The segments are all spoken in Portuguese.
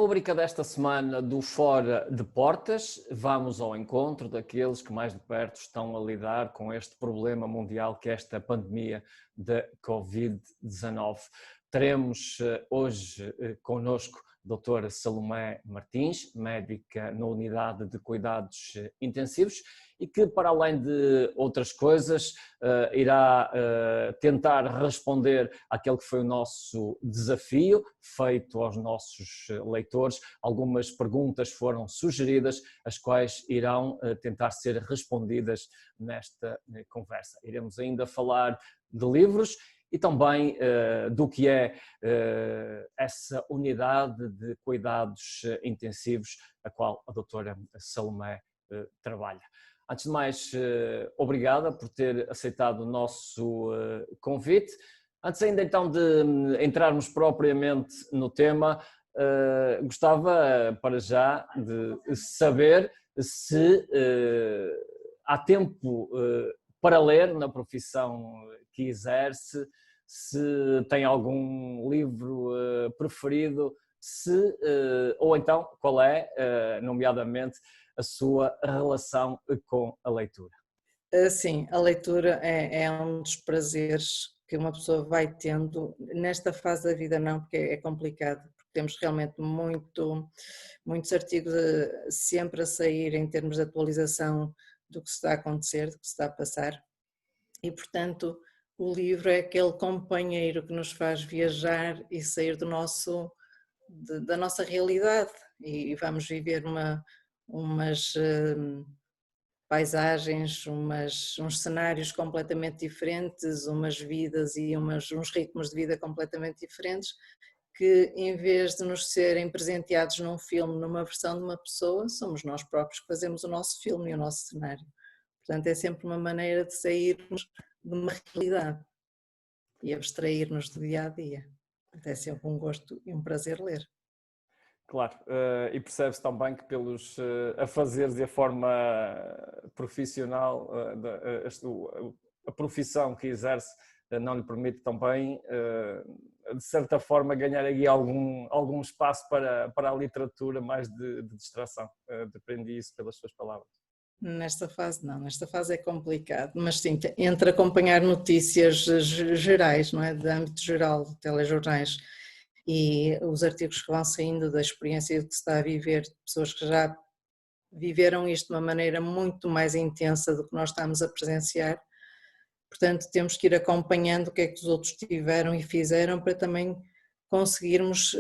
rúbrica desta semana do Fora de Portas, vamos ao encontro daqueles que mais de perto estão a lidar com este problema mundial que é esta pandemia da Covid-19. Teremos hoje connosco a doutora Salomé Martins, médica na Unidade de Cuidados Intensivos e que, para além de outras coisas, irá tentar responder àquele que foi o nosso desafio feito aos nossos leitores. Algumas perguntas foram sugeridas, as quais irão tentar ser respondidas nesta conversa. Iremos ainda falar de livros e também do que é essa unidade de cuidados intensivos a qual a doutora Salomé trabalha. Antes de mais, obrigada por ter aceitado o nosso convite. Antes ainda então de entrarmos propriamente no tema, gostava para já de saber se há tempo para ler na profissão que exerce, se tem algum livro preferido, ou então qual é, nomeadamente, a sua relação com a leitura. Sim, a leitura é um dos prazeres que uma pessoa vai tendo. Nesta fase da vida não, porque é complicado, porque temos realmente muitos artigos sempre a sair em termos de atualização do que se está a acontecer, do que se está a passar, e portanto o livro é aquele companheiro que nos faz viajar e sair da nossa realidade e vamos viver umas paisagens, uns cenários completamente diferentes, umas vidas e uns ritmos de vida completamente diferentes, que em vez de nos serem presenteados num filme, numa versão de uma pessoa, somos nós próprios que fazemos o nosso filme e o nosso cenário. Portanto, é sempre uma maneira de sairmos de uma realidade e abstrair-nos do dia-a-dia. É sempre um gosto e um prazer ler. Claro, e percebe-se também que pelos afazeres e a forma profissional, a profissão que exerce não lhe permite também, de certa forma, ganhar aí algum espaço para a literatura mais de distração. Deprendi isso pelas suas palavras. Nesta fase não, nesta fase é complicado, mas sim, entre acompanhar notícias gerais, não é, de âmbito geral, telejornais, e os artigos que vão saindo da experiência que se está a viver, de pessoas que já viveram isto de uma maneira muito mais intensa do que nós estamos a presenciar, portanto temos que ir acompanhando o que é que os outros tiveram e fizeram para também conseguirmos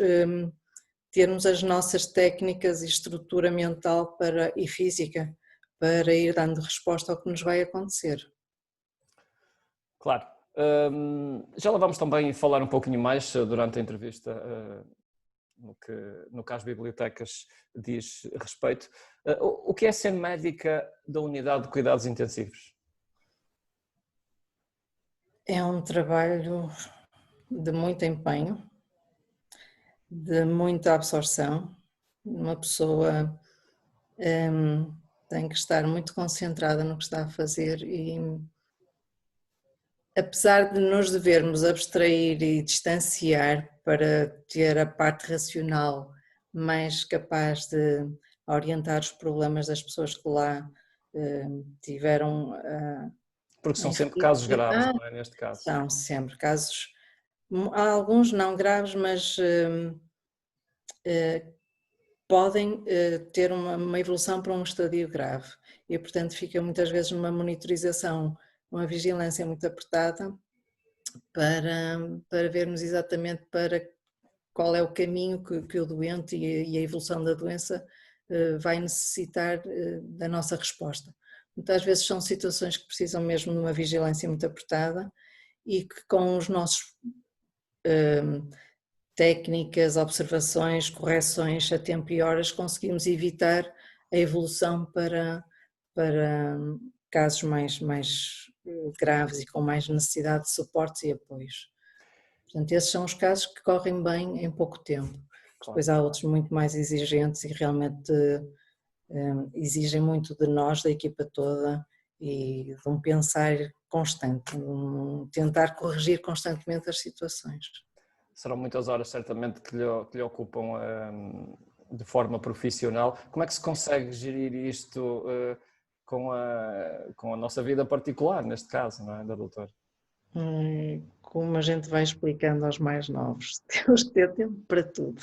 termos as nossas técnicas e estrutura mental e física para ir dando resposta ao que nos vai acontecer. Claro. Já lá vamos também falar um pouquinho mais durante a entrevista no que as bibliotecas diz respeito. O que é ser médica da Unidade de Cuidados Intensivos? É um trabalho de muito empenho, de muita absorção. Uma pessoa tem que estar muito concentrada no que está a fazer e, apesar de nos devermos abstrair e distanciar para ter a parte racional mais capaz de orientar os problemas das pessoas que lá tiveram... Porque são sempre casos graves, não é, neste caso? São sempre casos, há alguns não graves, mas podem ter uma evolução para um estadio grave e, portanto, fica muitas vezes numa monitorização, uma vigilância muito apertada para vermos exatamente para qual é o caminho que o doente e a evolução da doença vai necessitar da nossa resposta. Muitas vezes são situações que precisam mesmo de uma vigilância muito apertada e que com os nossos técnicas, observações, correções a tempo e horas conseguimos evitar a evolução para casos mais graves e com mais necessidade de suportes e apoios. Portanto, esses são os casos que correm bem em pouco tempo. Depois há outros muito mais exigentes e realmente exigem muito de nós, da equipa toda, e de um pensar constante, tentar corrigir constantemente as situações. Serão muitas horas, certamente, que lhe ocupam de forma profissional. Como é que se consegue gerir isto com a nossa vida particular, neste caso, não é, da doutora? Como a gente vai explicando aos mais novos, temos que ter tempo para tudo.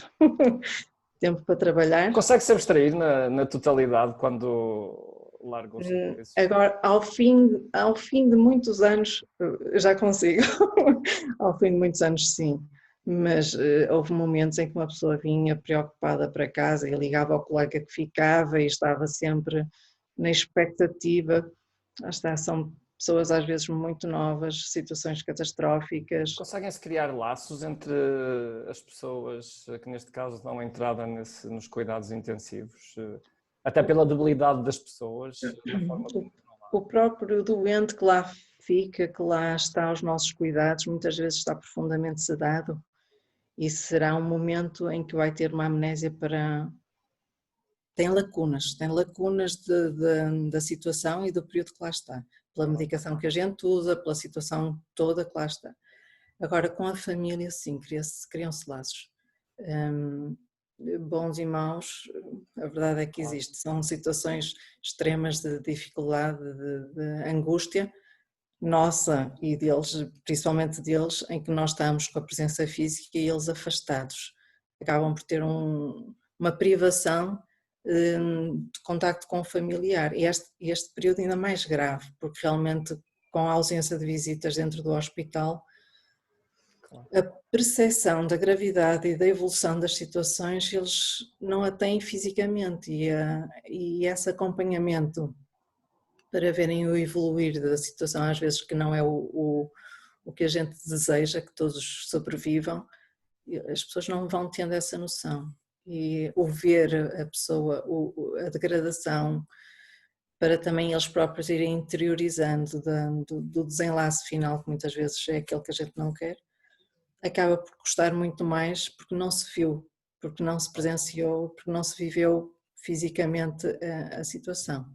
Tempo para trabalhar. Consegue-se abstrair na totalidade quando larga os serviços? Agora, ao fim de muitos anos, já consigo. Ao fim de muitos anos, sim. Mas houve momentos em que uma pessoa vinha preocupada para casa e ligava ao colega que ficava e estava sempre na expectativa. Lá está, são pessoas às vezes muito novas, situações catastróficas. Conseguem-se criar laços entre as pessoas que neste caso dão entrada nos cuidados intensivos? Até pela debilidade das pessoas, na forma como O próprio doente que lá fica, que lá está aos nossos cuidados, muitas vezes está profundamente sedado e será um momento em que vai ter uma amnésia para... Tem lacunas da situação e do período que lá está, pela medicação que a gente usa, pela situação toda que lá está. Agora, com a família, sim, criam-se laços. Bons e maus, a verdade é que existe. São situações extremas de dificuldade, de angústia nossa e deles, principalmente deles, em que nós estamos com a presença física e eles afastados. Acabam por ter uma privação de contacto com o familiar. E este período ainda mais grave, porque realmente com a ausência de visitas dentro do hospital, a percepção da gravidade e da evolução das situações eles não a têm fisicamente e esse acompanhamento para verem o evoluir da situação, às vezes que não é o que a gente deseja, que todos sobrevivam, as pessoas não vão tendo essa noção. E o ver a pessoa, a degradação, para também eles próprios irem interiorizando do desenlace final, que muitas vezes é aquele que a gente não quer, acaba por custar muito mais porque não se viu, porque não se presenciou, porque não se viveu fisicamente a situação.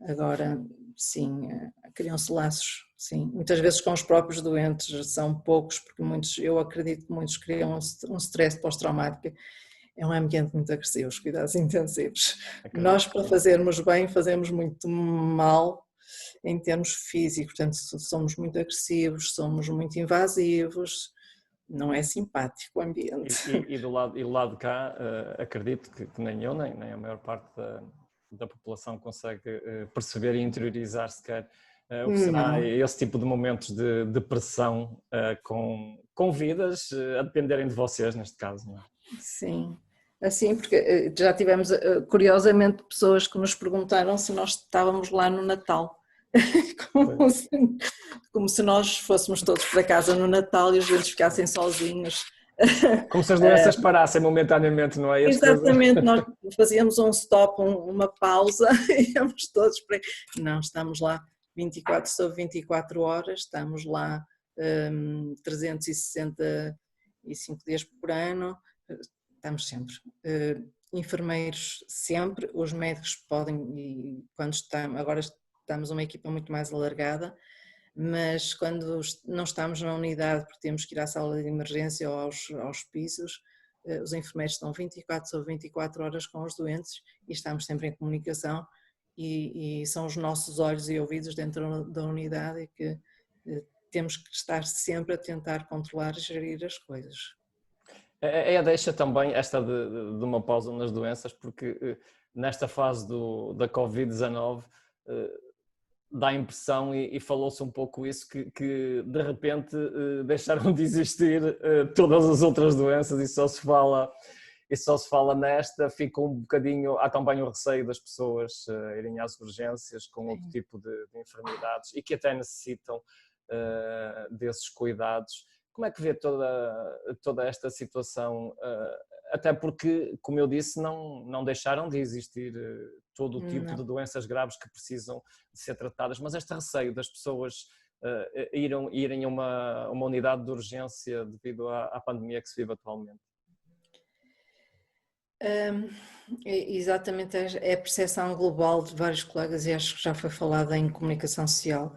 Agora, sim, criam-se laços, sim. Muitas vezes com os próprios doentes, são poucos, porque eu acredito que muitos criam um stress pós-traumático. É um ambiente muito agressivo, os cuidados intensivos. Nós, para fazermos bem, fazemos muito mal em termos físicos, portanto, somos muito agressivos, somos muito invasivos, não é simpático o ambiente. E do lado de cá, acredito que nem eu, nem a maior parte da população consegue perceber e interiorizar sequer o que será esse tipo de momentos de pressão com vidas a dependerem de vocês, neste caso, não é? Sim, assim, porque já tivemos, curiosamente, pessoas que nos perguntaram se nós estávamos lá no Natal, como se nós fôssemos todos para casa no Natal e os doentes ficassem sozinhos. Como se as doenças parassem momentaneamente, não é? Exatamente, nós fazíamos um stop, uma pausa e íamos todos para... Não, estamos lá 24 sobre 24 horas, estamos lá 365 dias por ano, estamos sempre. Enfermeiros sempre, os médicos podem, e quando estamos, agora estamos uma equipa muito mais alargada, mas quando não estamos na unidade porque temos que ir à sala de emergência ou aos pisos, os enfermeiros estão 24 sobre 24 horas com os doentes e estamos sempre em comunicação e são os nossos olhos e ouvidos dentro da unidade e que temos que estar sempre a tentar controlar e gerir as coisas. Deixa também esta de uma pausa nas doenças, porque nesta fase da Covid-19 dá a impressão, e falou-se um pouco isso, que de repente deixaram de existir todas as outras doenças e só se fala nesta. Fica um bocadinho, há também o receio das pessoas irem às urgências com outro tipo de enfermidades e que até necessitam desses cuidados. Como é que vê toda esta situação? Até porque, como eu disse, não deixaram de existir todo o tipo de doenças graves que precisam de ser tratadas, mas este receio das pessoas irem a uma unidade de urgência devido à pandemia que se vive atualmente. Exatamente, é a percepção global de vários colegas e acho que já foi falada em comunicação social.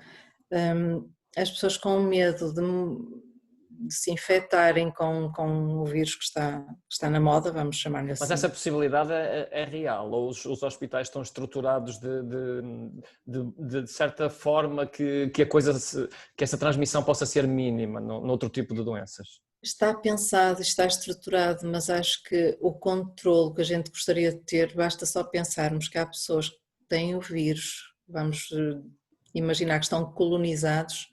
As pessoas com medo de se infectarem com o vírus que está na moda, vamos chamar-lhe assim. Mas essa possibilidade é real, ou os hospitais estão estruturados de certa forma que que essa transmissão possa ser mínima noutro tipo de doenças? Está pensado, está estruturado, mas acho que o controle que a gente gostaria de ter, basta só pensarmos que há pessoas que têm o vírus, vamos imaginar que estão colonizados,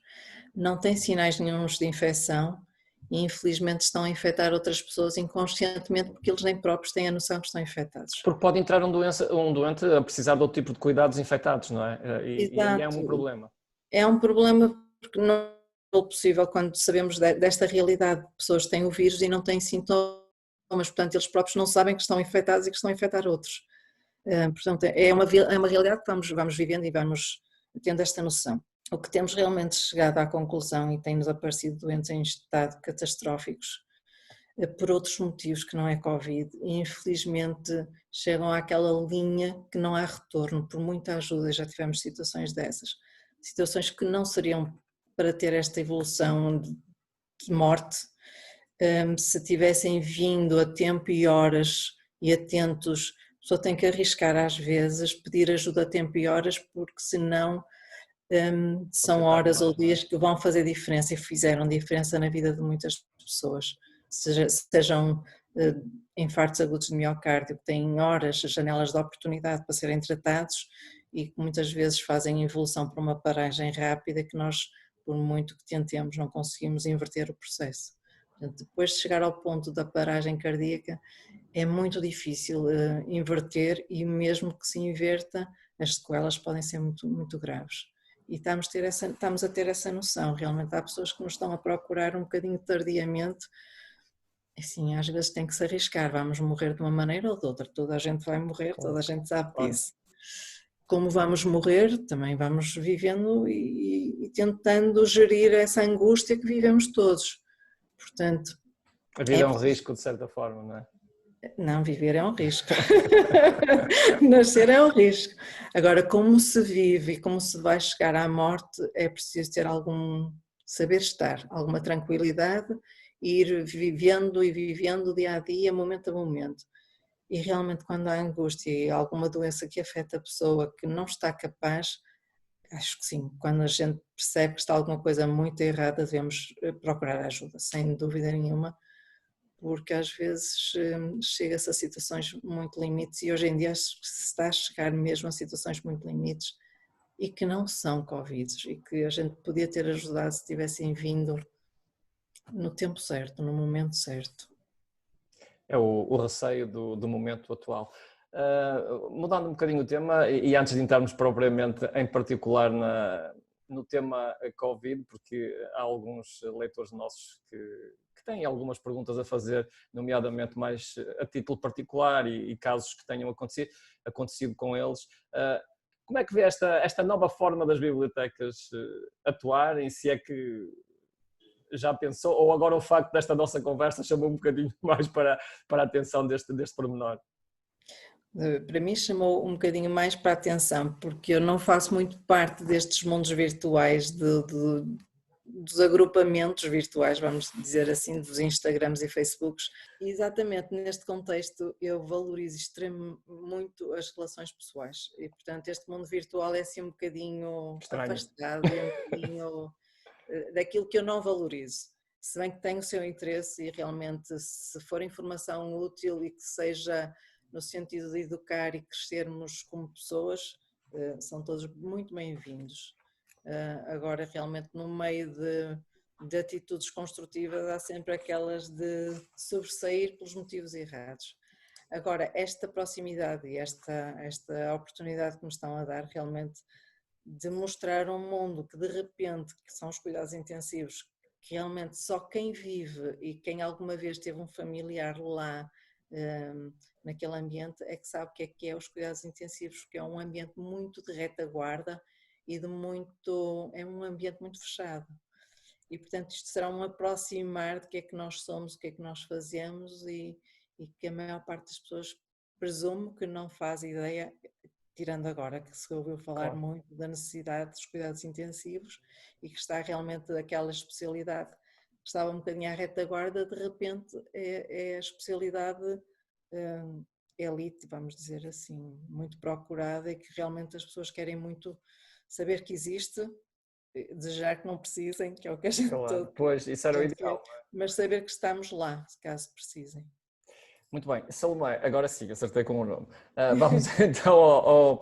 não têm sinais nenhuns de infecção e infelizmente estão a infectar outras pessoas inconscientemente porque eles nem próprios têm a noção que estão infectados. Porque pode entrar um doente a precisar de outro tipo de cuidados infectados, não é? E aí é um Exato, problema. é um problema porque não é possível quando sabemos desta realidade, pessoas têm o vírus e não têm sintomas, portanto eles próprios não sabem que estão infectados e que estão a infectar outros. Portanto, é uma realidade que vamos vivendo e vamos tendo esta noção. O que temos realmente chegado à conclusão e tem-nos aparecido doentes em estado catastróficos por outros motivos que não é Covid e infelizmente chegam àquela linha que não há retorno, por muita ajuda, já tivemos situações dessas, situações que não seriam para ter esta evolução de morte, se tivessem vindo a tempo e horas e atentos, a pessoa tem que arriscar às vezes, pedir ajuda a tempo e horas, porque senão são horas ou dias que vão fazer diferença e fizeram diferença na vida de muitas pessoas, sejam infartos agudos de miocárdio, que têm horas, janelas de oportunidade para serem tratados e que muitas vezes fazem evolução para uma paragem rápida que nós, por muito que tentemos, não conseguimos inverter o processo. Portanto, depois de chegar ao ponto da paragem cardíaca, é muito difícil inverter e mesmo que se inverta, as sequelas podem ser muito, muito graves. E estamos a ter essa noção, realmente há pessoas que nos estão a procurar um bocadinho tardiamente, assim, às vezes tem que se arriscar, vamos morrer de uma maneira ou de outra, toda a gente vai morrer, toda a gente sabe disso. Como vamos morrer, também vamos vivendo e tentando gerir essa angústia que vivemos todos. Portanto, a vida é um risco de certa forma, não é? Não, viver é um risco. Nascer é um risco. Agora, como se vive e como se vai chegar à morte, é preciso ter algum saber estar, alguma tranquilidade, ir vivendo e vivendo dia a dia, momento a momento. E realmente quando há angústia e alguma doença que afeta a pessoa que não está capaz, acho que sim, quando a gente percebe que está alguma coisa muito errada, devemos procurar ajuda, sem dúvida nenhuma, porque às vezes chega-se a situações muito limites e hoje em dia se está a chegar mesmo a situações muito limites e que não são Covid e que a gente podia ter ajudado se tivessem vindo no tempo certo, no momento certo. É o receio do momento atual. Mudando um bocadinho o tema e antes de entrarmos propriamente em particular no tema Covid, porque há alguns leitores nossos que têm algumas perguntas a fazer, nomeadamente mais a título particular e casos que tenham acontecido com eles. Como é que vê esta nova forma das bibliotecas atuarem, se é que já pensou, ou agora o facto desta nossa conversa chamou um bocadinho mais para a atenção deste pormenor? Para mim chamou um bocadinho mais para a atenção, porque eu não faço muito parte destes mundos virtuais, dos agrupamentos virtuais, vamos dizer assim, dos Instagrams e Facebooks. E exatamente neste contexto eu valorizo muito as relações pessoais e, portanto, este mundo virtual é assim um bocadinho Estranho. afastado e um bocadinho daquilo que eu não valorizo. Se bem que tem o seu interesse e realmente se for informação útil e que seja no sentido de educar e crescermos como pessoas, são todos muito bem-vindos. Agora, realmente, no meio de atitudes construtivas, há sempre aquelas de sobressair pelos motivos errados. Agora, esta proximidade e esta oportunidade que me estão a dar, realmente, de mostrar um mundo que, de repente, que são os cuidados intensivos, que realmente só quem vive e quem alguma vez teve um familiar lá, naquele ambiente, é que sabe o que é os cuidados intensivos, que é um ambiente muito de retaguarda e é um ambiente muito fechado. E, portanto, isto será um aproximar de que é que nós somos, o que é que nós fazemos e que a maior parte das pessoas presumo que não faz ideia, tirando agora que se ouviu falar Claro. muito da necessidade dos cuidados intensivos e que está realmente aquela especialidade estava um bocadinho à retaguarda, de repente é a especialidade elite, vamos dizer assim, muito procurada e que realmente as pessoas querem muito saber que existe, desejar que não precisem, que é o que a gente Claro, todo pois, isso era o quer, ideal. mas saber que estamos lá, caso precisem. Muito bem, Salomé, agora sim, acertei com o nome. Vamos então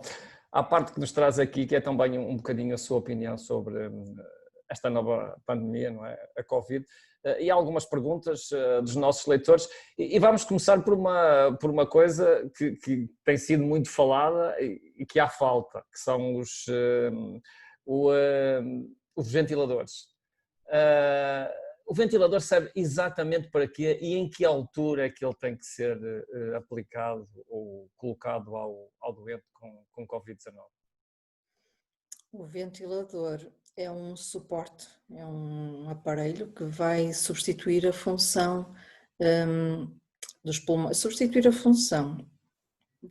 à parte que nos traz aqui, que é também um bocadinho a sua opinião sobre esta nova pandemia, não é? A Covid, e algumas perguntas dos nossos leitores. E vamos começar por uma coisa que tem sido muito falada e que há falta, que são os ventiladores. O ventilador serve exatamente para quê e em que altura é que ele tem que ser aplicado ou colocado ao doente com Covid-19? O ventilador é um suporte, é um aparelho que vai substituir a função dos pulmões. Substituir a função,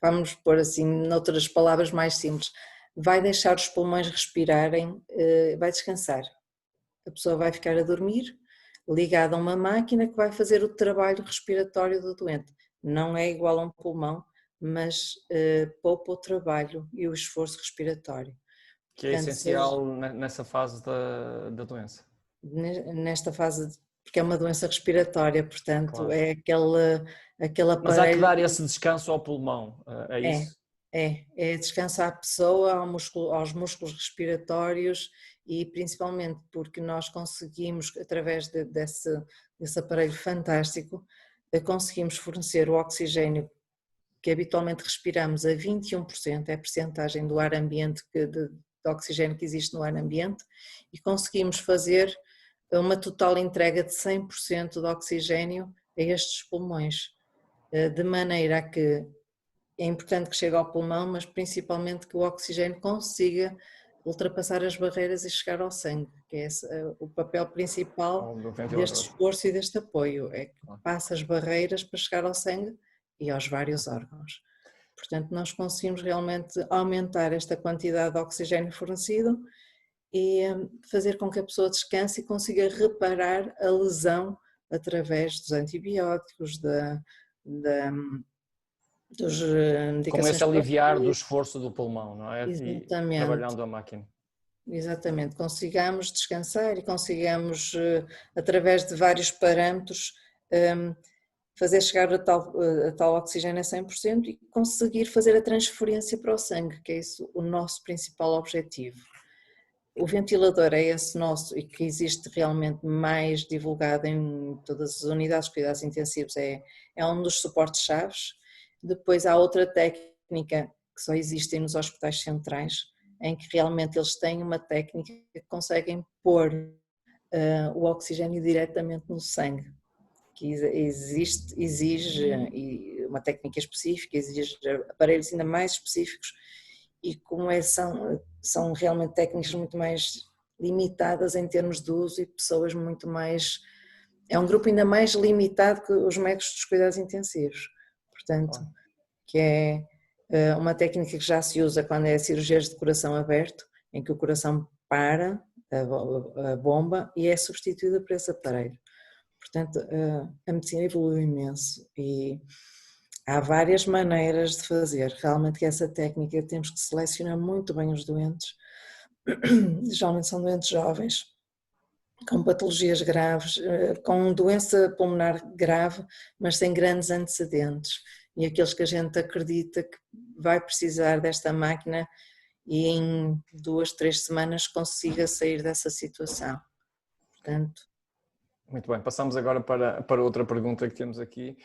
vamos pôr assim, noutras palavras mais simples, vai deixar os pulmões respirarem, vai descansar. A pessoa vai ficar a dormir, ligada a uma máquina que vai fazer o trabalho respiratório do doente. Não é igual a um pulmão, mas poupa o trabalho e o esforço respiratório. Que é essencial nessa fase da doença. Nesta fase, porque é uma doença respiratória, portanto, Claro. é aquele aparelho. Mas há que dar esse descanso ao pulmão, é isso? É descansar a pessoa aos músculos respiratórios e principalmente porque nós conseguimos, através desse aparelho fantástico, conseguimos fornecer o oxigênio que habitualmente respiramos a 21%, é a percentagem do ar ambiente, de oxigênio que existe no ar ambiente, e conseguimos fazer uma total entrega de 100% de oxigênio a estes pulmões, de maneira a que é importante que chegue ao pulmão, mas principalmente que o oxigênio consiga ultrapassar as barreiras e chegar ao sangue, que é o papel principal deste esforço e deste apoio, é que passa as barreiras para chegar ao sangue e aos vários órgãos. Portanto, nós conseguimos realmente aumentar esta quantidade de oxigênio fornecido e fazer com que a pessoa descanse e consiga reparar a lesão através dos antibióticos, dos com esse aliviar do esforço do pulmão, não é? Exatamente. E trabalhando a máquina. Exatamente, consigamos descansar e consigamos, através de vários parâmetros, fazer chegar a tal oxigênio a 100% e conseguir fazer a transferência para o sangue, que é isso o nosso principal objetivo. O ventilador é esse nosso e que existe realmente mais divulgado em todas as unidades de cuidados intensivos, é um dos suportes-chaves. Depois há outra técnica que só existe nos hospitais centrais, em que realmente eles têm uma técnica que conseguem pôr o oxigênio diretamente no sangue, que exige uma técnica específica, exige aparelhos ainda mais específicos e como são realmente técnicas muito mais limitadas em termos de uso e pessoas muito mais, é um grupo ainda mais limitado que os médicos dos cuidados intensivos, portanto, que é uma técnica que já se usa quando é cirurgias de coração aberto, em que o coração para a bomba e é substituída por esse aparelho. Portanto, a medicina evoluiu imenso e há várias maneiras de fazer. Realmente essa técnica temos que selecionar muito bem os doentes. Geralmente são doentes jovens, com patologias graves, com doença pulmonar grave, mas sem grandes antecedentes. E aqueles que a gente acredita que vai precisar desta máquina e em 2, 3 semanas consiga sair dessa situação. Portanto... Muito bem, passamos agora para outra pergunta que temos aqui.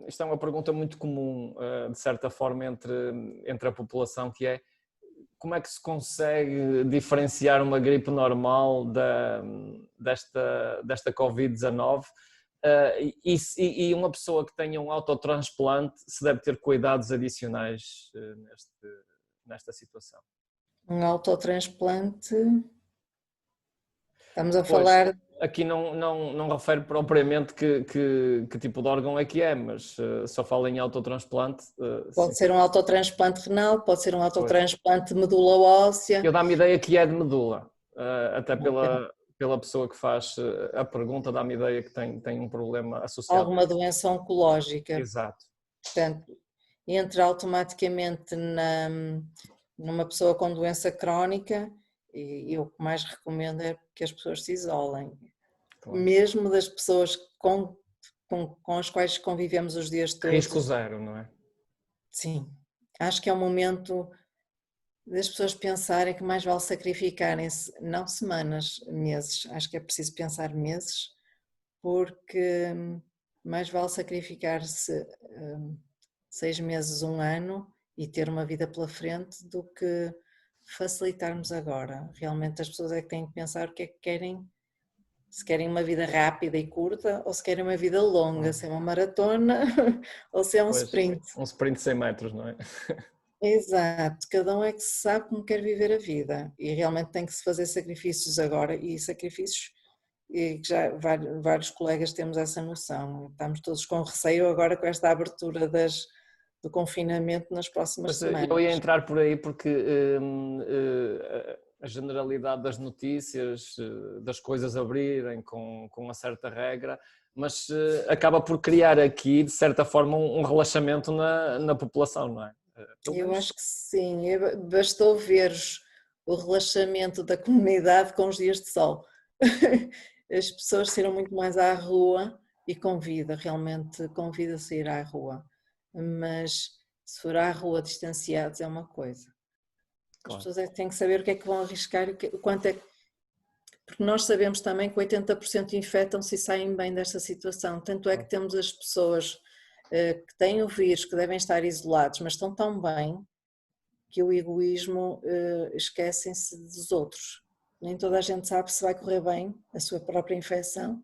Isto é uma pergunta muito comum, de certa forma, entre a população, que é como é que se consegue diferenciar uma gripe normal desta Covid-19 e uma pessoa que tenha um autotransplante se deve ter cuidados adicionais nesta situação? Um autotransplante, estamos a falar... Aqui não refere propriamente que tipo de órgão é que é, mas só fala em autotransplante. Pode ser um autotransplante renal, pode ser um autotransplante de medula óssea. Eu dá-me ideia que é de medula, até pela pessoa que faz a pergunta, dá-me ideia que tem um problema associado. Alguma doença oncológica. Exato. Portanto, entra automaticamente numa pessoa com doença crónica e o que mais recomendo é que as pessoas se isolem. Claro. Mesmo das pessoas com as quais convivemos os dias todos. Risco zero, não é? Sim. Acho que é um momento das pessoas pensarem que mais vale sacrificarem-se, não semanas, meses. Acho que é preciso pensar meses, porque mais vale sacrificar-se 6 meses, 1 ano e ter uma vida pela frente do que facilitarmos agora. Realmente as pessoas é que têm que pensar o que é que querem, se querem uma vida rápida e curta ou se querem uma vida longa, se é uma maratona ou se é um sprint. Um sprint de 100 metros, não é? Exato, cada um é que sabe como quer viver a vida e realmente tem que se fazer sacrifícios agora e sacrifícios e já vários colegas temos essa noção, estamos todos com receio agora com esta abertura do confinamento nas próximas semanas. Eu ia entrar por aí porque a generalidade das notícias, das coisas abrirem com uma certa regra, mas acaba por criar aqui, de certa forma, um relaxamento na população, não é? Eu acho que sim, bastou ver o relaxamento da comunidade com os dias de sol. As pessoas saíram muito mais à rua e realmente convida a sair à rua, mas se for à rua distanciados é uma coisa. As pessoas é que têm que saber o que é que vão arriscar, quanto é que... Porque nós sabemos também que 80% infectam-se e saem bem desta situação, tanto é que temos as pessoas que têm o vírus, que devem estar isolados, mas estão tão bem que o egoísmo esquecem-se dos outros. Nem toda a gente sabe se vai correr bem a sua própria infecção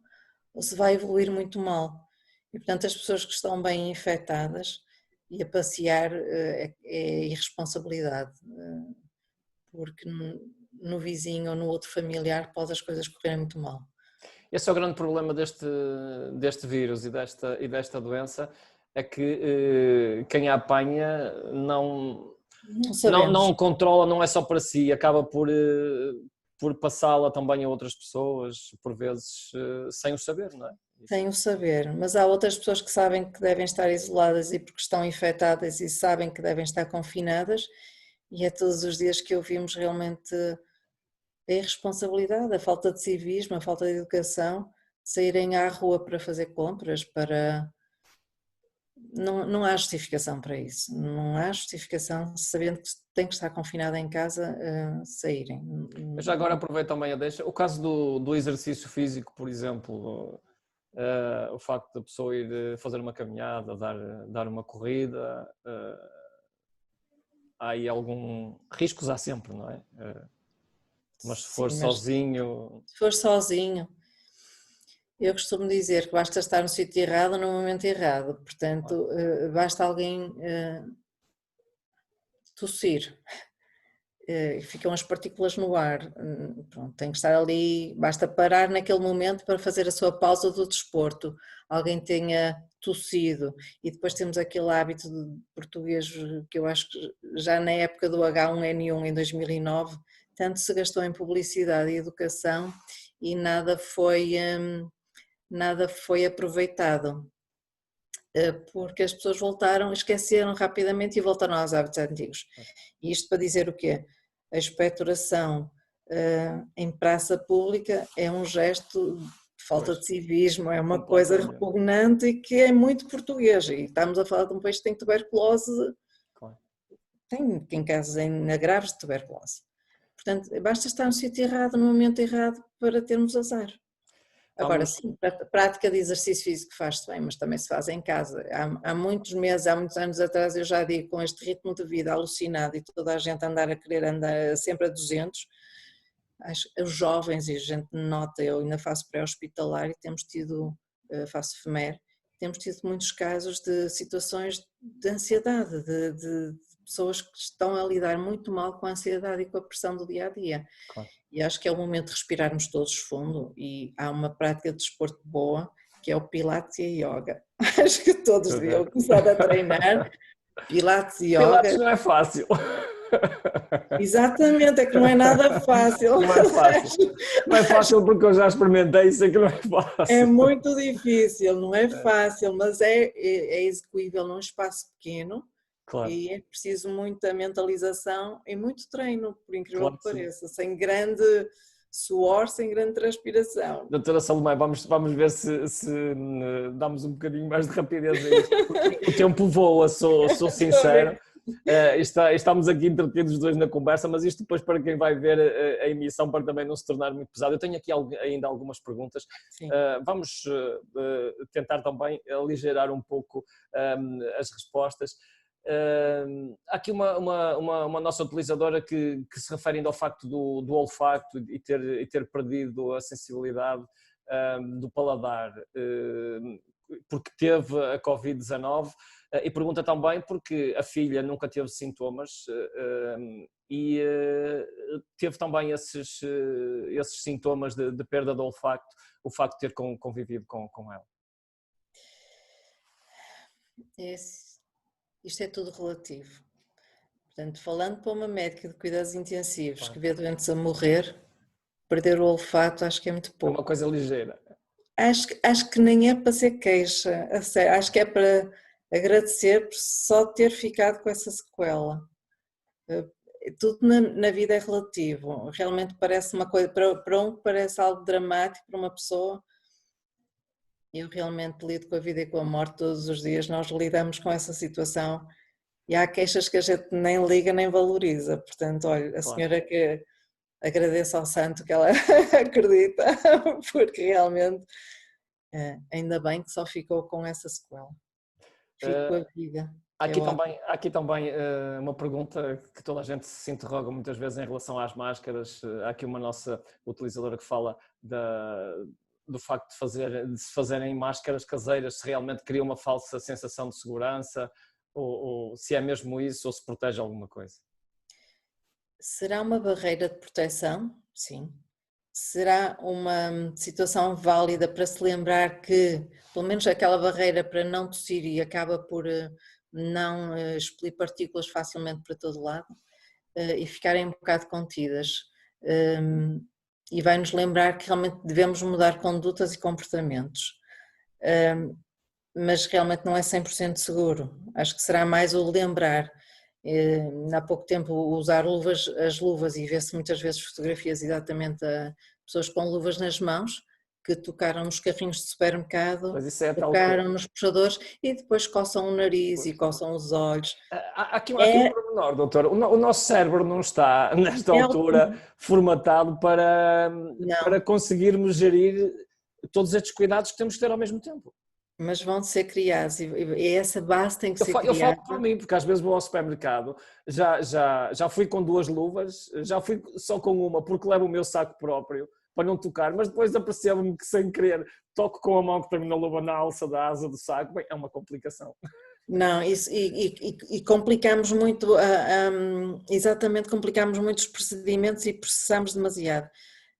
ou se vai evoluir muito mal. E, portanto, as pessoas que estão bem infectadas e a passear é irresponsabilidade, porque no vizinho ou no outro familiar pode as coisas correrem muito mal. Esse é o grande problema deste vírus e desta doença, é que quem a apanha não controla, não é só para si, acaba por passá-la também a outras pessoas, por vezes sem o saber, não é? Sem o saber, mas há outras pessoas que sabem que devem estar isoladas e porque estão infectadas e sabem que devem estar confinadas, e é todos os dias que ouvimos realmente a irresponsabilidade, a falta de civismo, a falta de educação, saírem à rua para fazer compras, Não há justificação para isso, não há justificação, sabendo que tem que estar confinada em casa, saírem. Mas já agora aproveito também a deixa, o caso do exercício físico, por exemplo, o facto da pessoa ir fazer uma caminhada, dar uma corrida, há aí riscos há sempre, não é? Mas se for sozinho... Se for sozinho, eu costumo dizer que basta estar no sítio errado no momento errado, portanto, basta alguém tossir, ficam as partículas no ar, pronto, tem que estar ali, basta parar naquele momento para fazer a sua pausa do desporto, alguém tenha tossido e depois temos aquele hábito português que eu acho que já na época do H1N1 em 2009, tanto se gastou em publicidade e educação e nada foi aproveitado, porque as pessoas esqueceram rapidamente e voltaram aos hábitos antigos. E isto para dizer o quê? A expectoração em praça pública é um gesto de falta de civismo, é uma coisa repugnante e que é muito português. E estamos a falar de um país que tem tuberculose, tem casos ainda graves de tuberculose. Portanto, basta estar no sítio errado, no momento errado, para termos azar. Agora sim, a prática de exercício físico faz-se bem, mas também se faz em casa. Há muitos meses, há muitos anos atrás, eu já digo, com este ritmo de vida alucinado e toda a gente a querer andar sempre a 200, os jovens, e a gente nota, eu ainda faço pré-hospitalar e faço FMER, temos tido muitos casos de situações de ansiedade, de pessoas que estão a lidar muito mal com a ansiedade e com a pressão do dia-a-dia. Claro. E acho que é o momento de respirarmos todos fundo e há uma prática de desporto boa, que é o Pilates e a Yoga. Acho que todos deviam começar a treinar Pilates e Yoga. Pilates não é fácil. Exatamente, é que não é nada fácil. Não é fácil. Não é fácil porque eu já experimentei e sei que não é É fácil. muito difícil, não é fácil, mas é execuível num espaço pequeno Claro, e é preciso muita mentalização e muito treino, por incrível claro que que sim. pareça, sem grande suor, sem grande transpiração. Doutora Salomé, vamos ver se damos um bocadinho mais de rapidez a isto. O tempo voa, sou Estou a sincero. ver. Estamos aqui entretidos os dois na conversa, mas isto depois para quem vai ver a emissão para também não se tornar muito pesado. Eu tenho aqui ainda algumas perguntas. Sim. Vamos tentar também aligerar um pouco as respostas. Há aqui uma nossa utilizadora que se refere ainda ao facto do olfato e ter perdido a sensibilidade do paladar, porque teve a Covid-19 e pergunta também porque a filha nunca teve sintomas e teve também esses sintomas de perda do olfato, o facto de ter convivido com ela. Isto é tudo relativo. Portanto, falando para uma médica de cuidados intensivos Claro. que vê doentes a morrer, perder o olfato acho que é muito É pouco. uma coisa ligeira. Acho que nem é para ser queixa, a sério, acho que é para agradecer por só ter ficado com essa sequela. Tudo na vida é relativo, realmente parece uma coisa, para um parece algo dramático, para uma pessoa, eu realmente lido com a vida e com a morte todos os dias, nós lidamos com essa situação e há queixas que a gente nem liga nem valoriza, portanto, olha, a Claro. senhora que agradeço ao santo que ela acredita, porque realmente ainda bem que só ficou com essa sequela. Fico com a vida. Há aqui também uma pergunta que toda a gente se interroga muitas vezes em relação às máscaras. Há aqui uma nossa utilizadora que fala do facto de se fazerem máscaras caseiras, se realmente cria uma falsa sensação de segurança, ou se é mesmo isso, ou se protege alguma coisa. Será uma barreira de proteção? Sim. Será uma situação válida para se lembrar que, pelo menos aquela barreira para não tossir e acaba por não expelir partículas facilmente para todo lado e ficarem um bocado contidas. E vai-nos lembrar que realmente devemos mudar condutas e comportamentos. Mas realmente não é 100% seguro. Acho que será mais o lembrar. Há pouco tempo usar as luvas e vê-se muitas vezes fotografias exatamente a pessoas com luvas nas mãos que tocaram nos carrinhos de supermercado, Mas isso é tal tocaram coisa. nos puxadores e depois coçam o nariz e coçam os olhos. Há aqui um pormenor, doutor. O nosso cérebro não está, nesta altura, formatado para não, conseguirmos gerir todos estes cuidados que temos que ter ao mesmo tempo. mas vão ser criados e essa base tem que ser Eu falo criada. por mim, porque às vezes vou ao supermercado, já fui com 2 luvas, já fui só com uma porque levo o meu saco próprio para não tocar, mas depois apercebo-me que sem querer toco com a mão que tenho na luva na alça da asa do saco, bem, é uma complicação. Não, isso, e complicamos muito, exatamente, complicamos muito os procedimentos e processamos demasiado.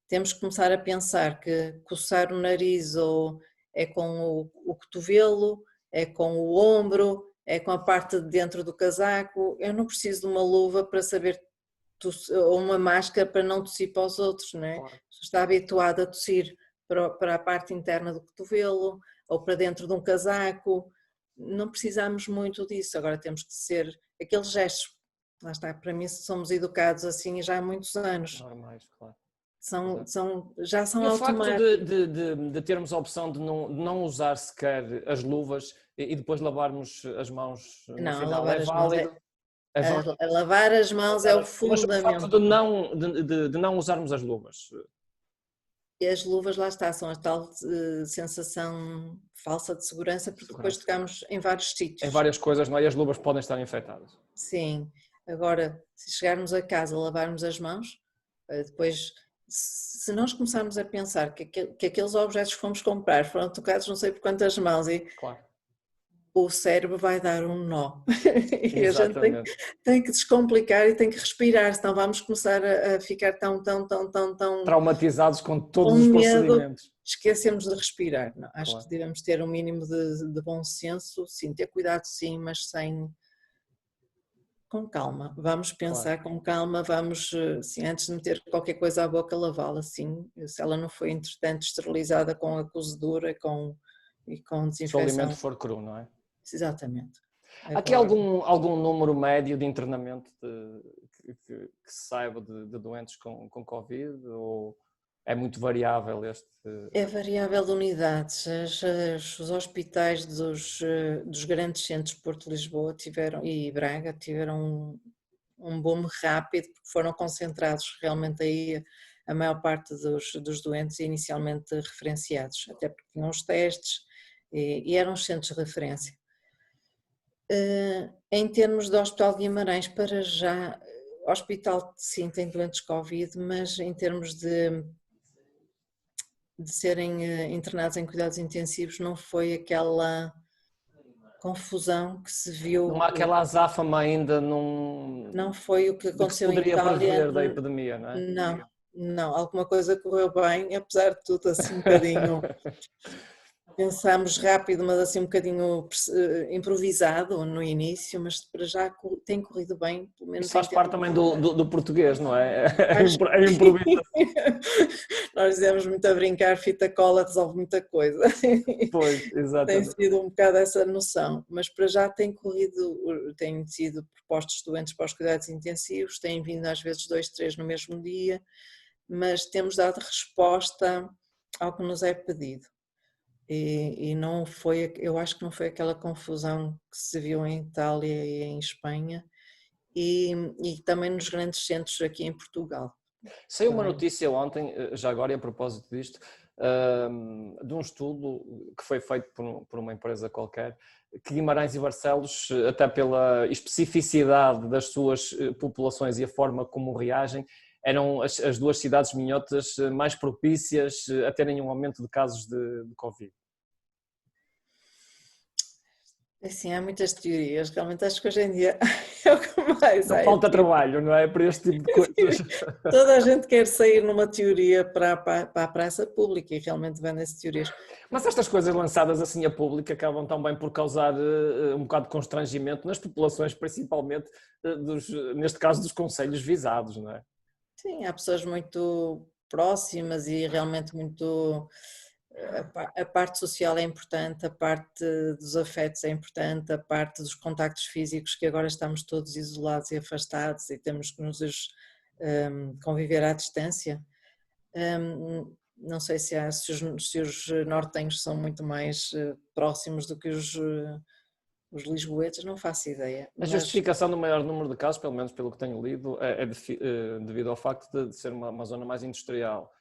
Temos que começar a pensar que coçar o nariz ou é com o cotovelo, é com o ombro, é com a parte de dentro do casaco. Eu não preciso de uma luva para saber ou uma máscara para não tossir para os outros, não é? Claro. Está habituado a tossir para a parte interna do cotovelo ou para dentro de um casaco. Não precisamos muito disso, agora temos que ser aqueles gestos, lá está, para mim somos educados assim já há muitos anos, Normais, claro. já são E o facto automáticos. de termos a opção de não usar sequer as luvas e depois lavarmos as mãos no Não, a final, lavar é as mãos válido? É válido. a lavar as mãos é o Mas o facto fundamento. de não usarmos as luvas. E as luvas, lá está, são a tal sensação falsa de segurança, porque depois tocamos em vários Em sítios. várias coisas, não é? E as luvas podem estar infectadas. Sim, agora, se chegarmos a casa, lavarmos as mãos, depois, se nós começarmos a pensar que aqueles objetos que fomos comprar foram tocados não sei por quantas mãos e Claro. o cérebro vai dar um nó. E a gente Exatamente. tem que descomplicar e tem que respirar, senão vamos começar a ficar tão Traumatizados com todos com os medo, procedimentos. esquecemos de respirar. Não, acho Claro. que devemos ter um mínimo de bom senso, sim, ter cuidado sim, mas sem Com calma, vamos Claro. pensar com calma, vamos, assim, antes de meter qualquer coisa à boca, lavá-la, assim, se ela não foi entretanto esterilizada com a cozedura e com Se o alimento desinfecção. for cru, não é? Exatamente. Há aqui Agora, algum número médio de internamento que se saiba de doentes com Covid ou é muito variável este? é variável de unidades. Os hospitais dos grandes centros de Porto de Lisboa tiveram, e Braga tiveram um boom rápido, porque foram concentrados realmente aí a maior parte dos doentes inicialmente referenciados, até porque tinham os testes e eram os centros de referência. Em termos de Hospital de Guimarães, para já, o hospital sim tem doentes Covid, mas em termos de serem internados em cuidados intensivos não foi aquela confusão que se Não há viu, aquela azáfama ainda não foi o que de que se aconteceu em poderia Itália, prever da epidemia, não é? não, não, alguma coisa correu bem, apesar de tudo assim um bocadinho, pensámos rápido, mas assim um bocadinho improvisado no início, mas para já tem corrido bem, pelo menos Isso em faz parte termos. também do português, não é? Acho A que improvisação. nós dizemos muito a brincar, fita cola resolve muita coisa. Pois, Tem exatamente. sido um bocado essa noção, mas para já têm sido propostos doentes para os cuidados intensivos, têm vindo às vezes 2, 3 no mesmo dia, mas temos dado resposta ao que nos é pedido. E não foi, eu acho que não foi aquela confusão que se viu em Itália e em Espanha e também nos grandes centros aqui em Portugal. Saiu uma Também. notícia ontem, já agora e a propósito disto, de um estudo que foi feito por uma empresa qualquer, que Guimarães e Barcelos, até pela especificidade das suas populações e a forma como reagem, eram as duas cidades minhotas mais propícias a terem um aumento de casos de Covid. Assim, há muitas teorias, realmente acho que hoje em dia é o que mais Não há. É falta trabalho, não é? Para este tipo de coisas. toda a gente quer sair numa teoria para a praça pública e realmente vendem-se teorias. Mas estas coisas lançadas assim a público acabam também por causar um bocado de constrangimento nas populações, principalmente, neste caso, dos concelhos visados, não é? Sim, há pessoas muito próximas e realmente muito. A parte social é importante, a parte dos afetos é importante, a parte dos contactos físicos, que agora estamos todos isolados e afastados e temos que nos conviver à distância. Não sei se os nortenhos são muito mais próximos do que os lisboetas, não faço ideia, A mas justificação do maior número de casos, pelo menos pelo que tenho lido, é devido ao facto de ser uma zona mais industrial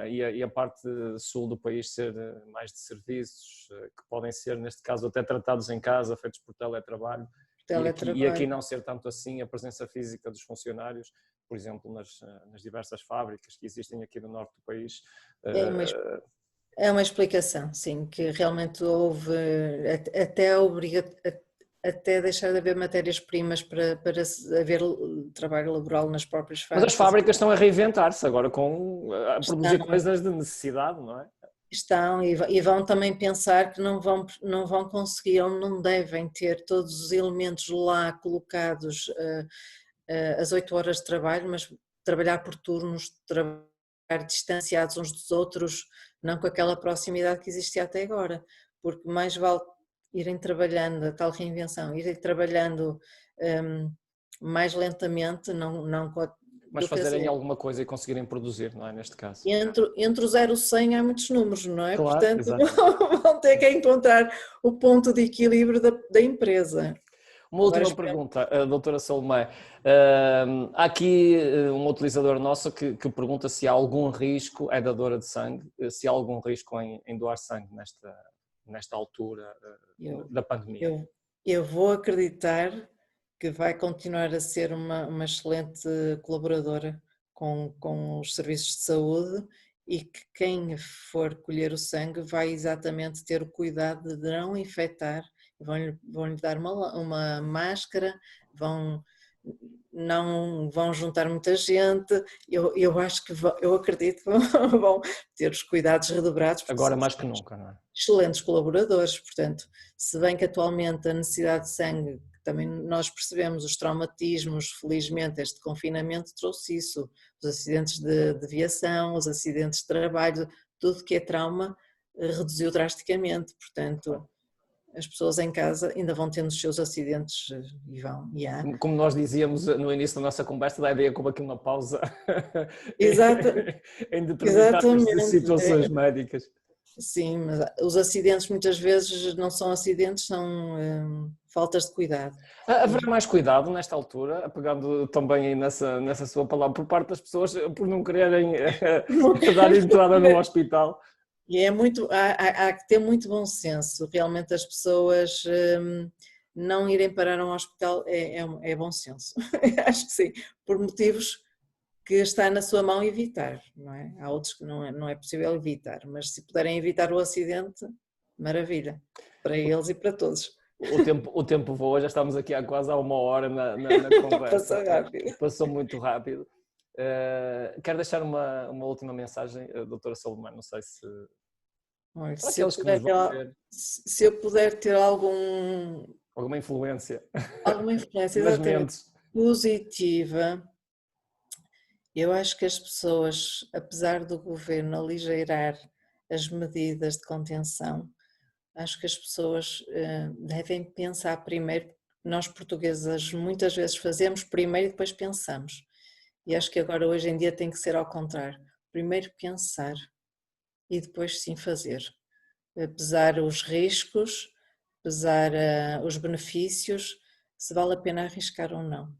e a parte sul do país ser mais de serviços, que podem ser, neste caso, até tratados em casa, feitos por teletrabalho, e aqui teletrabalho. não ser tanto assim a presença física dos funcionários, por exemplo, nas diversas fábricas que existem aqui no norte do país. É uma explicação, sim, que realmente houve até deixar de haver matérias-primas para haver trabalho laboral nas próprias Mas as fábricas. fábricas estão a reinventar-se agora a produzir Estão, coisas de necessidade, não é? estão e vão também pensar que não vão conseguir ou não devem ter todos os elementos lá colocados às 8 horas de trabalho, mas trabalhar por turnos, trabalhar distanciados uns dos outros, não com aquela proximidade que existia até agora, porque mais vale irem trabalhando, a tal reinvenção, irem trabalhando mais lentamente, não Mas do que fazerem assim. alguma coisa e conseguirem produzir, não é? Neste caso. Entre o 0 e o 100 há muitos números, não é? Claro, Portanto, exatamente. vão ter que encontrar o ponto de equilíbrio da empresa. Uma Agora última pergunta, doutora Salomé. Há aqui um utilizador nosso que pergunta se há algum risco, é dadora de sangue, se há algum risco em doar sangue nesta altura eu, da pandemia. eu vou acreditar que vai continuar a ser uma excelente colaboradora com os serviços de saúde e que quem for colher o sangue vai exatamente ter o cuidado de não infectar, vão-lhe dar uma máscara, não vão juntar muita gente, eu acho que eu acredito que vão ter os cuidados redobrados porque Agora são mais que nunca, não é? excelentes colaboradores, portanto, se bem que atualmente a necessidade de sangue também nós percebemos os traumatismos, felizmente este confinamento trouxe isso, os acidentes de viação, os acidentes de trabalho, tudo que é trauma reduziu drasticamente, portanto as pessoas em casa ainda vão tendo os seus acidentes e vão, e há. Como nós dizíamos no início da nossa conversa, dá a ideia como aqui uma pausa em determinadas situações médicas. Sim, mas os acidentes muitas vezes não são acidentes, são faltas de cuidado. Haverá mais cuidado nesta altura, pegando também aí nessa sua palavra, por parte das pessoas, por não quererem dar entrada no hospital? E há que ter muito bom senso, realmente as pessoas não irem parar a um hospital é bom senso, acho que sim, por motivos que está na sua mão evitar, não é? Há outros que não é possível evitar, mas se puderem evitar o acidente, maravilha, para eles e para todos. O tempo voa, já estamos aqui há quase 1 hora na conversa. Passou rápido. Passou muito rápido. Quero deixar uma última mensagem, doutora Salomé, não sei se... Olha, se eu puder ter alguma influência nas mentes positiva, eu acho que as pessoas, apesar do governo aligeirar as medidas de contenção, acho que as pessoas devem pensar primeiro. Nós portuguesas muitas vezes fazemos primeiro e depois pensamos. E acho que agora hoje em dia tem que ser ao contrário. Primeiro pensar e depois sim fazer. Pesar os riscos, pesar os benefícios, se vale a pena arriscar ou não.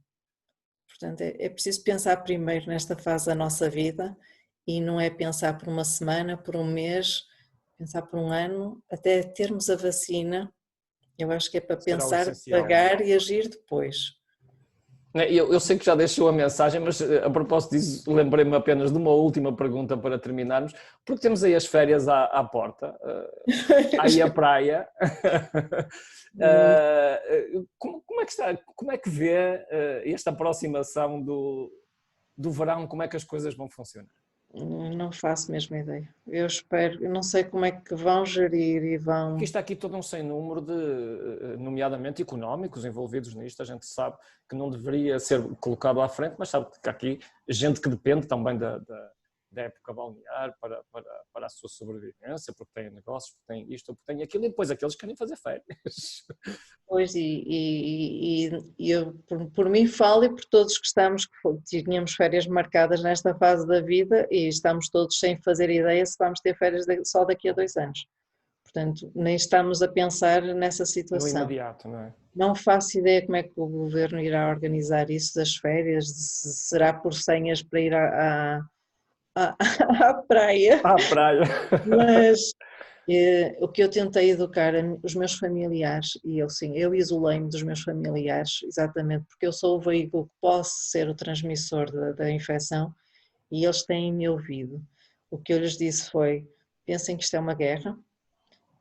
Portanto, é preciso pensar primeiro nesta fase da nossa vida e não é pensar por uma semana, por um mês, pensar por um ano, até termos a vacina. Eu acho que é para pensar, pagar e agir depois. Eu sei que já deixou a mensagem, mas a propósito disso, lembrei-me apenas de uma última pergunta para terminarmos, porque temos aí as férias à porta, aí a praia. Como é que vê esta aproximação do verão, como é que as coisas vão funcionar? Não faço mesmo ideia. Eu espero, eu não sei como é que vão gerir e vão... Porque está aqui todo um sem número de, nomeadamente económicos, envolvidos nisto. A gente sabe que não deveria ser colocado à frente, mas sabe que há aqui gente que depende também da época balnear para a sua sobrevivência, porque tem negócios, porque tem isto, porque tem aquilo, e depois aqueles que querem fazer férias. Pois, e eu por mim falo e por todos que tínhamos férias marcadas nesta fase da vida e estamos todos sem fazer ideia se vamos ter férias só daqui a 2 anos. Portanto, nem estamos a pensar nessa situação. No imediato, não é? Não faço ideia como é que o governo irá organizar isso das férias, se será por senhas para ir à praia. À praia. Mas o que eu tentei educar os meus familiares, e eu isolei-me dos meus familiares, exatamente porque eu sou o veículo que posso ser o transmissor da infecção, e eles têm-me ouvido. O que eu lhes disse foi: pensem que isto é uma guerra,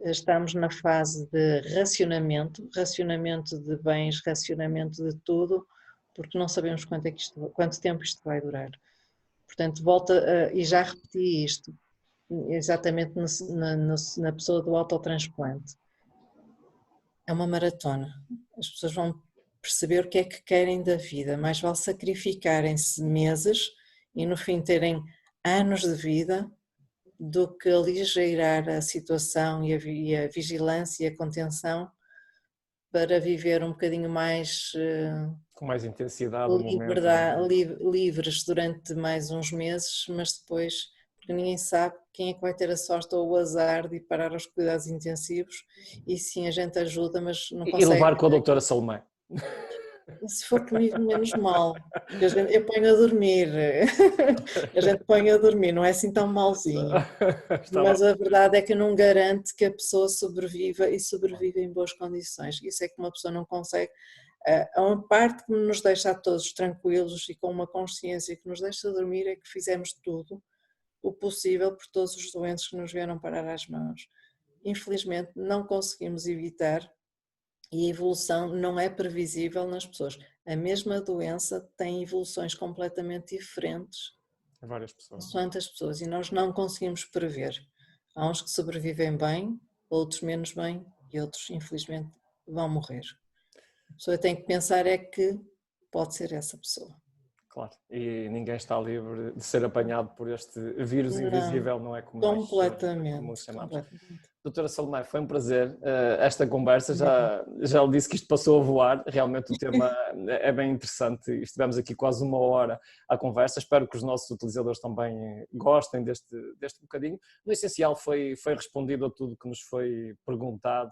estamos na fase de racionamento de bens, racionamento de tudo, porque não sabemos quanto tempo isto vai durar. Portanto, e já repeti isto, exatamente na pessoa do autotransplante. É uma maratona. As pessoas vão perceber o que é que querem da vida. Mais vale sacrificarem-se meses e no fim terem anos de vida do que aligeirar a situação e a vigilância e a contenção para viver um bocadinho mais com mais intensidade, livres durante mais uns meses, mas depois, porque ninguém sabe quem é que vai ter a sorte ou o azar de ir parar aos cuidados intensivos, e sim, a gente ajuda, mas não consegue. E levar com a doutora Salomé. Se for comigo, menos mal, porque eu ponho a dormir, a gente põe a dormir, não é assim tão malzinho, mas a verdade é que não garante que a pessoa sobreviva e sobreviva em boas condições. Isso é que uma pessoa não consegue. Há uma parte que nos deixa a todos tranquilos e com uma consciência que nos deixa dormir é que fizemos tudo o possível por todos os doentes que nos vieram parar às mãos. Infelizmente não conseguimos evitar e a evolução não é previsível nas pessoas. A mesma doença tem evoluções completamente diferentes em várias pessoas. Consoante as pessoas, e nós não conseguimos prever. Há uns que sobrevivem bem, outros menos bem e outros infelizmente vão morrer. A pessoa tem que pensar é que pode ser essa pessoa. Claro, e ninguém está livre de ser apanhado por este vírus invisível, não é? Como nós chamamos. Completamente. Doutora Salomé, foi um prazer esta conversa, já lhe disse que isto passou a voar, realmente o tema é bem interessante e estivemos aqui quase uma hora à conversa, espero que os nossos utilizadores também gostem deste bocadinho. No essencial foi respondido a tudo que nos foi perguntado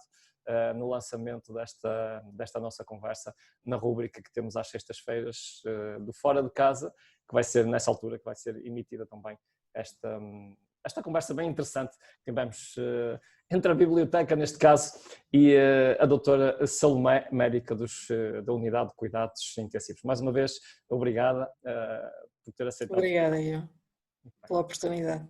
no lançamento desta nossa conversa, na rúbrica que temos às sextas-feiras do Fora de Casa, que vai ser nessa altura que vai ser emitida também esta conversa bem interessante que tivemos entre a biblioteca, neste caso, e a doutora Salomé, médica da Unidade de Cuidados Intensivos. Mais uma vez, obrigada por ter aceitado. Obrigada, eu, pela oportunidade.